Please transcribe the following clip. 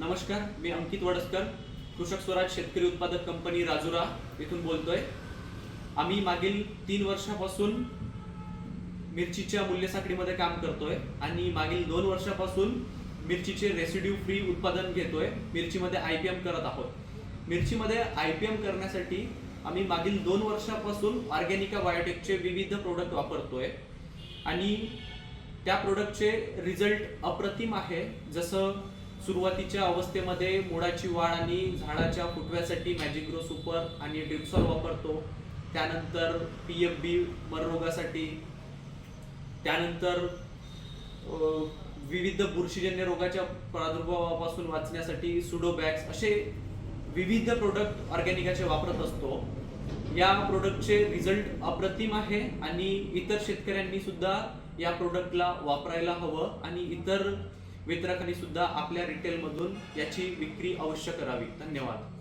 नमस्कार, मी अंकित वडसकर, कृषक स्वराज शेतकरी उत्पादक कंपनी राजुरा इथून बोलतोय। आम्ही मागील 3 वर्षापासून मिरचीच्या मूल्य साखळीमध्ये काम करतोय आणि मागील 2 वर्षापासून मिरचीचे रेसिड्यू फ्री उत्पादन घेतोय। मिरचीमध्ये आयपीएम करत आहोत। मिरचीमध्ये आयपीएम करण्यासाठी आम्ही मागील 2 वर्षापासून ऑर्गॅनिका बायोटेकचे विविध प्रोडक्ट वापरतोय आणि त्या प्रोडक्टचे रिझल्ट अप्रतिम आहे। जसं सुरुवातीच्या अवस्थेमध्ये मुळाची वाढ आणि झाडाच्या फुटव्यासाठी मॅजिक ग्रो सुपर आणि डिप्सॉल वापरतो। त्यानंतर पीएफबी मर रोगासाठी, त्यानंतर विविध बुरशीजन्य रोगाच्या प्रादुर्भावापासून वाचण्यासाठी सुडोबॅक्स, असे विविध प्रोडक्ट ऑर्गॅनिकाचे वापरत असतो। या प्रोडक्टचे रिझल्ट अप्रतिम आहे आणि इतर शेतकऱ्यांनी सुद्धा या प्रोडक्टला वापरायला हवं आणि इतर वितरकांनी सुद्धा आपल्या रिटेल मधून याची विक्री अवश्य करावी। धन्यवाद।